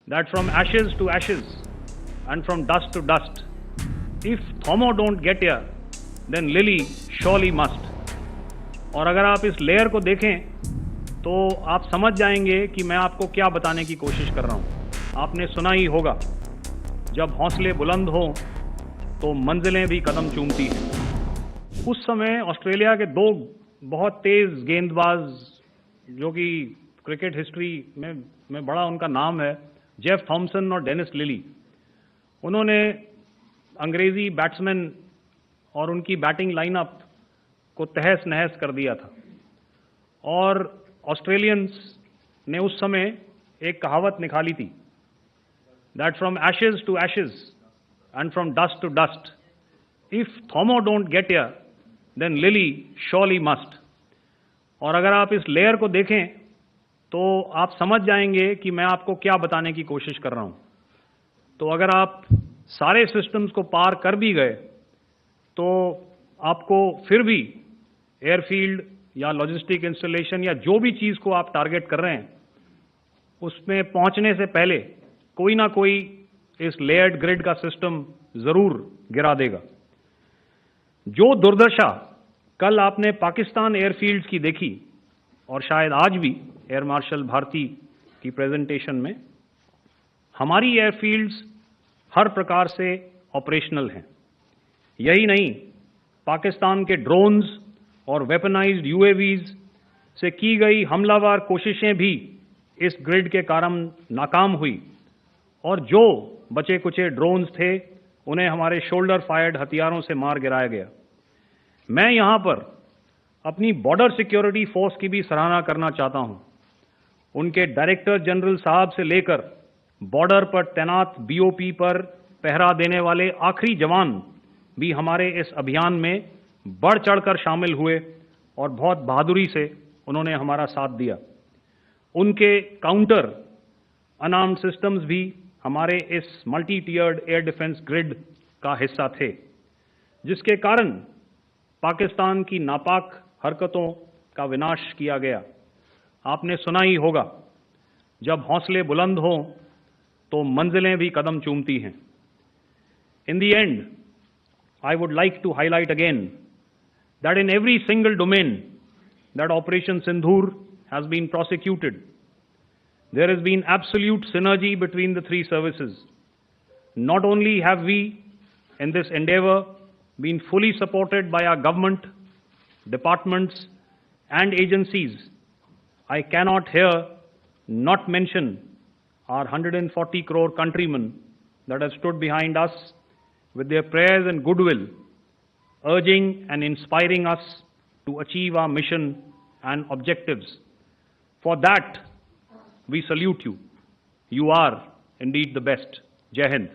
that from ashes to ashes and from dust to dust, if Thomo don't get here, then Lily surely must. और अगर आप इस layer को देखें तो आप समझ जाएंगे कि मैं आपको क्या बताने की कोशिश कर रहा हूँ। आपने सुना ही होगा, जब हौसले बुलंद हों तो मंजिलें भी कदम चूमती हैं। उस समय ऑस्ट्रेलिया के दो बहुत तेज गेंदबाज, जो कि क्रिकेट हिस्ट्री में बड़ा उनका नाम है, जेफ थॉमसन और डेनिस लिली, उन्होंने अंग्रेजी बैट्समैन और उनकी बैटिंग लाइनअप को तहस नहस कर दिया था। और ऑस्ट्रेलियंस ने उस समय एक कहावत निकाली थी, that from ashes to ashes and from dust to dust, if Thommo don't get here then Lilly surely must. और अगर आप इस लेयर को देखें तो आप समझ जाएंगे कि मैं आपको क्या बताने की कोशिश कर रहा हूं। तो अगर आप सारे सिस्टम्स को पार कर भी गए तो आपको फिर भी एयरफील्ड या लॉजिस्टिक इंस्टॉलेशन या जो भी चीज़ को आप टारगेट कर रहे हैं उसमें पहुंचने से पहले कोई ना कोई इस लेयर्ड ग्रिड का सिस्टम जरूर गिरा देगा। जो दुर्दशा कल आपने पाकिस्तान एयरफील्ड्स की देखी और शायद आज भी एयर मार्शल भारती की प्रेजेंटेशन में, हमारी एयरफील्ड्स हर प्रकार से ऑपरेशनल हैं। यही नहीं, पाकिस्तान के ड्रोन्स और वेपनाइज्ड यूएवीज से की गई हमलावर कोशिशें भी इस ग्रिड के कारण नाकाम हुई और जो बचे कुचे ड्रोन्स थे उन्हें हमारे शोल्डर फायर्ड हथियारों से मार गिराया गया। मैं यहां पर अपनी बॉर्डर सिक्योरिटी फोर्स की भी सराहना करना चाहता हूं। उनके डायरेक्टर जनरल साहब से लेकर बॉर्डर पर तैनात बीओपी पर पहरा देने वाले आखिरी जवान भी हमारे इस अभियान में बढ़ चढ़कर शामिल हुए और बहुत बहादुरी से उन्होंने हमारा साथ दिया। उनके काउंटर अनार्म्ड सिस्टम्स भी हमारे इस मल्टी टियर्ड एयर डिफेंस ग्रिड का हिस्सा थे, जिसके कारण पाकिस्तान की नापाक हरकतों का विनाश किया गया। आपने सुना ही होगा, जब हौसले बुलंद हों तो मंजिलें भी कदम चूमती हैं। In the end, I would like to highlight again that in every single domain that Operation Sindhur has been prosecuted, there has been absolute synergy between the three services. Not only have we, in this endeavor, been fully supported by our government, departments, and agencies, I cannot here not mention our 140 crore countrymen that have stood behind us with their prayers and goodwill, urging and inspiring us to achieve our mission and objectives. For that, we salute you. You are indeed the best. Jai Hind.